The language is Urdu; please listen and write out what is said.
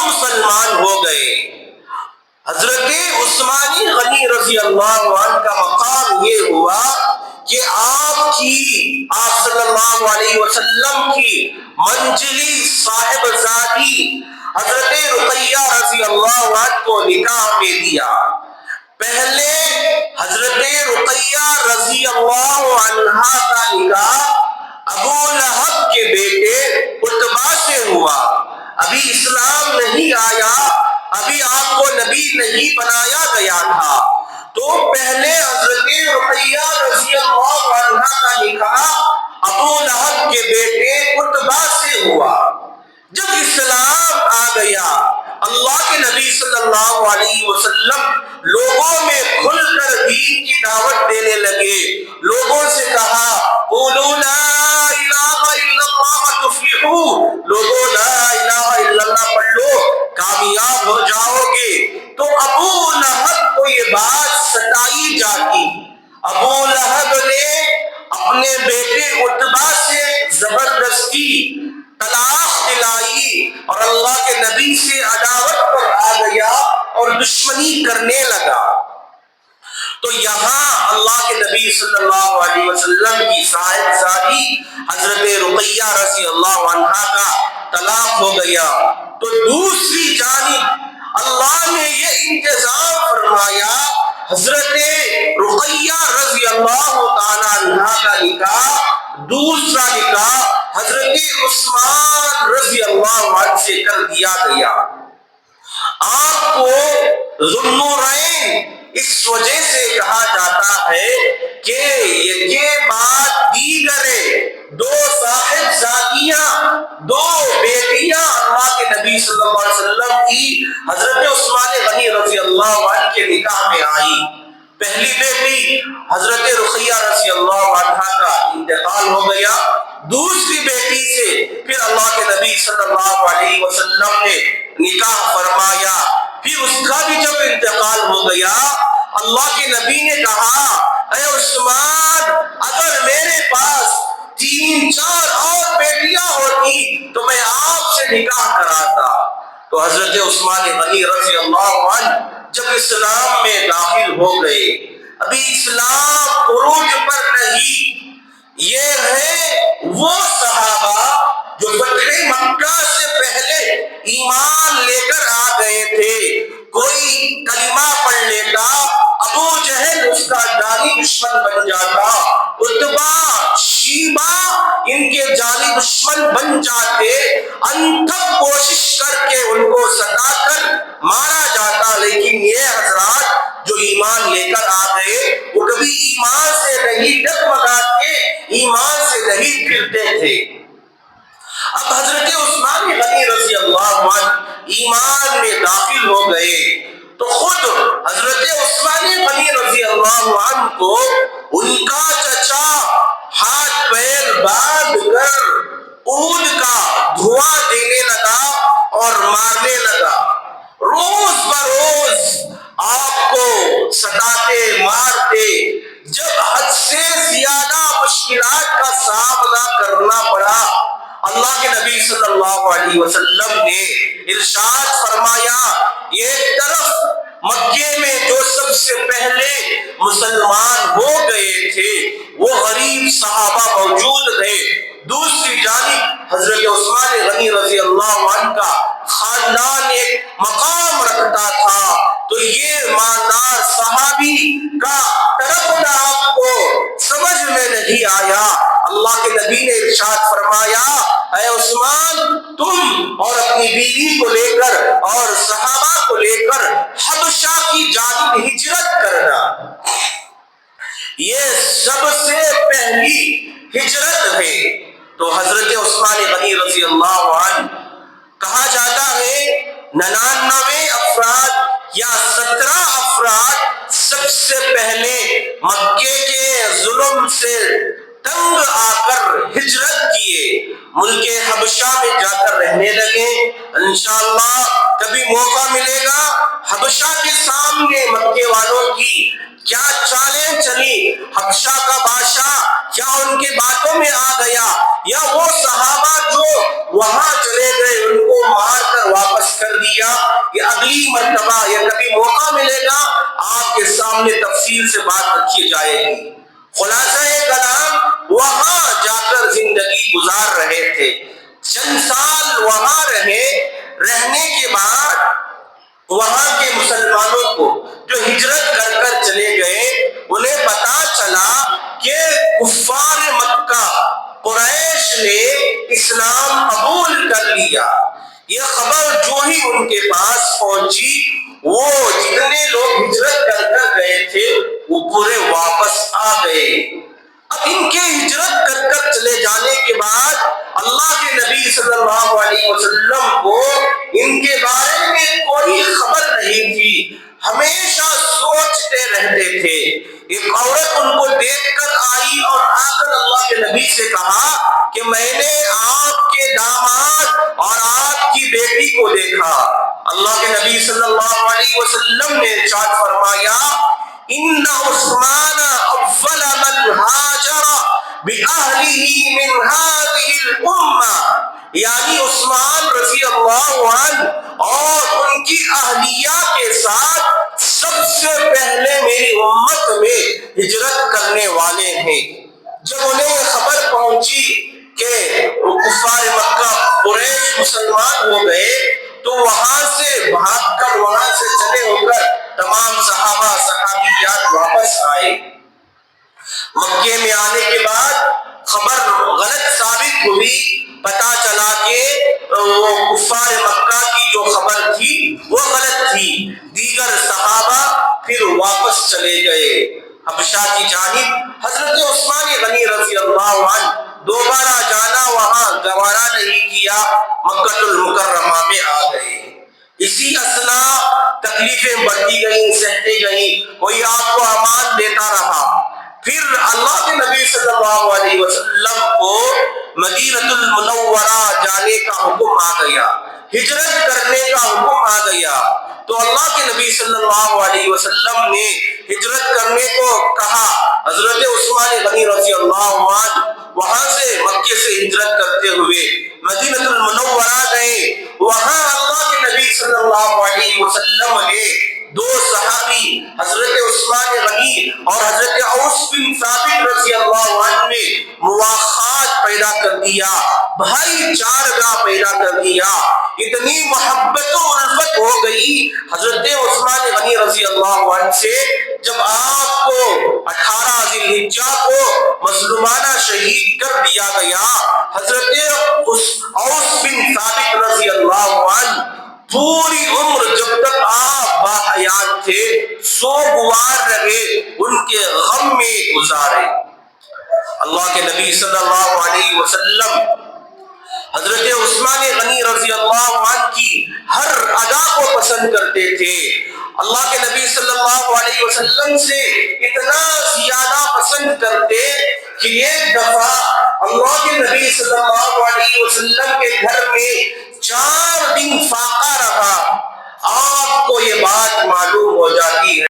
مسلمان ہو گئے۔ حضرت عثمان غنی رضی اللہ عنہ کا مقام یہ ہوا کہ آپ صلی اللہ علیہ وسلم کی منجلی صاحبزادی حضرت رقیہ رضی اللہ عنہ کو نکاح میں دیا۔ پہلے حضرت رقیہ رضی اللہ عنہا کا نکاح ابو لہب کے بیٹے عتبہ سے ہوا۔ ابھی اسلام نہیں آیا، ابھی آپ کو نبی نہیں بنایا گیا تھا، تو پہلے حضرت رقیہ رضی اللہ عنہا کا نکاح ابو لہب کے بیٹے عتبہ سے ہوا۔ جب اسلام آ گیا، اللہ کے نبی صلی اللہ علیہ وسلم لوگوں میں کھل کر دین کی دعوت دینے لگے۔ لوگوں سے کہا قولوا لا الہ الا اللہ تفلحوا، لوگوں لا الہ الا اللہ پڑھ لو کامیاب ہو جاؤ گے۔ تو ابو لہب کو یہ بات ستائی جاتی۔ ابو لہب نے اپنے بیٹے عتبہ سے زبردستی طلاق دلائی اور اللہ کے نبی سے عداوت پر آ گیا اور دشمنی کرنے لگا۔ تو یہاں اللہ کے نبی صلی اللہ علیہ وسلم کی صاحبزادی حضرت رقیہ رضی اللہ عنہا کا طلاق ہو گیا، تو دوسری جانب اللہ نے یہ انتظام فرمایا، حضرت رقیہ رضی اللہ تعالی عنہا کا نکاح، دوسرا نکاح حضرت عثمان رضی اللہ عنہ سے کر دیا گیا۔ آپ کو ذو النورین اس وجہ سے کہا جاتا ہے کہ یہ بات دیگر دو صاحبزادیاں، دو بیٹیاں اللہ کے نبی صلی اللہ علیہ وسلم کی حضرت عثمان غنی رضی اللہ عنہ کے نکاح میں آئی۔ پہلی بیٹی حضرت رقیہ رضی اللہ عنہا کا انتقال ہو گیا، دوسری بیٹی سے پھر اللہ کے نبی صلی اللہ علیہ وسلم نے نکاح فرمایا۔ پھر اس کا بھی جب انتقال ہو گیا، اللہ کے نبی نے کہا اے عثمان، اگر میرے پاس 3-4 اور بیٹیاں ہوتی تو میں آپ سے نکاح کراتا۔ تو حضرت عثمان غنی رضی اللہ عنہ جب اسلام میں داخل ہو گئے، ابھی اسلام عروج پر نہیں، یہ ہے وہ صحابہ جو فتح مکہ سے پہلے ایمان لے کر آ گئے تھے۔ کوئی کلمہ پڑھ لیتا، ابو جہل اس کا جانی دشمن بن جاتا، عتبہ شیبہ ان کے جانی دشمن بن جاتے، انتھک کوشش کر کے ان کو ستا کر مارا جاتا۔ لیکن یہ حضرات جو ایمان لے کر آ گئے، وہ کبھی ایمان سے نہیں ڈگمگاتے، ایمان سے نہیں پھرتے تھے۔ اب حضرت عثمان غنی رضی اللہ عنہ ایمان میں داخل ہو گئے، تو خود حضرت عثمان غنی رضی اللہ عنہ کو ان کا چچا ہاتھ پیر باندھ کر اونٹ کا دھواں دینے لگا اور مارنے لگا۔ روز بروز آپ کو ستاتے مارتے، جب حد سے زیادہ مشکلات کا سامنا کرنا پڑا، اللہ کے نبی صلی اللہ علیہ وسلم نے ارشاد فرمایا، ایک طرف مکے میں جو سب سے پہلے مسلمان ہو گئے تھے وہ غریب صحابہ موجود تھے، دوسری جانب حضرت عثمان غنی رضی اللہ عنہ کا خاندان ایک مقام رکھتا تھا۔ تو یہ مالدار صحابی کا تڑپنا آپ کو سمجھ میں نہیں آیا۔ اللہ کے نبی نے ارشاد فرمایا، اے عثمان، تم اور اپنی بیوی کو لے کر اور صحابہ کو لے کر حبشہ کی جانب ہجرت کرنا۔ یہ سب سے پہلی ہجرت ہے۔ تو حضرت عثمان غنی رضی اللہ عنہ کہا جاتا ہے 99 افراد یا 17 افراد سب سے پہلے مکے کے ظلم سے تنگ آ کر ہجرت کیے، ملک حبشہ میں جا کر رہنے لگے۔ انشاءاللہ کبھی موقع ملے گا، حبشہ کے سامنے مکے والوں کی کیا چالیں چلی، حبشہ کا بادشاہ کیا ان کے باتوں میں آ گیا، یا وہ صحابہ جو وہاں چلے گئے ان کو مار کر واپس کر دیا۔ دیا کہ اگلی مرتبہ یا کبھی موقع ملے گا آپ کے سامنے تفصیل سے بات رکھی جائے گی۔ خلاصہ کلام وہاں جا کر زندگی گزار رہے تھے، چند سال وہاں رہنے کے بعد وہاں کے مسلمانوں کو جو ہجرت کر کر چلے گئے انہیں پتا چلا کہ کفار مکہ قریش نے اسلام قبول کر لیا۔ یہ خبر جو ہی ان کے پاس پہنچی وہ جتنے لوگ ہجرت کر کر گئے تھے وہ پورے واپس آ گئے۔ اب ان کے ہجرت کر کر چلے جانے کے بعد اللہ کے نبی صلی اللہ علیہ وسلم کو ان کے بارے میں کوئی خبر نہیں تھی، ہمیشہ سوچتے رہتے تھے۔ ایک عورت ان کو دیکھ کر آئی اور آ کر اللہ کے نبی سے کہا کہ میں نے آپ کے داماد اور آپ کی بیٹی کو دیکھا۔ اللہ کے نبی صلی اللہ علیہ وسلم نے ارشاد فرمایا ان عثمان اول من ہاجر بأہلہ من هذه الامہ، یعنی عثمان رضی اللہ عنہ اور ان کی اہلیہ کے ساتھ سب سے پہلے میری امت میں ہجرت کرنے والے ہیں۔ جب انہیں یہ خبر پہنچی کہ کفار مکہ قریش مسلمان ہو گئے تو وہاں سے بھاگ کر وہاں سے چلے ہو کر تمام صحابہ صحابیات واپس آئے۔ مکے میں آنے کے بعد خبر غلط ثابت ہوئی، پتا چلا کہ وہ کفار مکہ کی جو خبر تھی وہ غلط تھی۔ دیگر صحابہ پھر واپس چلے گئے حبشہ کی جانب۔ حضرت عثمان غنی رضی اللہ عنہ دوبارہ جانا وہاں گوارا نہیں کیا، مکہ المکرمہ میں آ گئے۔ اسی اثناء تکلیفیں بڑھتی گئیں، سہتے گئیں، کوئی آپ کو امان دیتا رہا۔ پھر اللہ کے نبی صلی اللہ علیہ وسلم کو مدینہ المنورہ جانے کا حکم آ گیا، ہجرت کرنے کا حکم آ گیا۔ تو اللہ کے نبی صلی اللہ علیہ وسلم نے ہجرت کرنے کو کہا۔ حضرت عثمان غنی رضی اللہ عنہ وہاں سے مکے سے ہجرت کرتے ہوئے مدینہ المنورہ گئے۔ وہاں اللہ کے نبی صلی اللہ علیہ وسلم نے دو صحابی حضرت عثمان غنی اور حضرت اوس بن ثابت رضی اللہ عنہ نے مواخات پیدا کر دیا، بھائی چارگاہ پیدا کر دیا۔ اتنی محبت و الفت ہو گئی حضرت عثمان غنی رضی اللہ عنہ سے، جب آپ کو 18 ذی الحجہ کو مظلومانہ شہید کر دیا گیا، حضرت اوس بن ثابت رضی اللہ عنہ پوری عمر جب تک آپ باحیات تھے سوگوار رہے، ان کے غم میں گزارے۔ اللہ کے نبی صلی اللہ علیہ وسلم حضرت عثمان غنی رضی اللہ عنہ کی ہر ادا کو پسند کرتے تھے۔ اللہ کے نبی صلی اللہ علیہ وسلم سے اتنا زیادہ پسند کرتے کہ ایک دفعہ اللہ کے نبی صلی اللہ علیہ وسلم کے گھر میں 4 دن فاقہ رہا۔ آپ کو یہ بات معلوم ہو جاتی ہے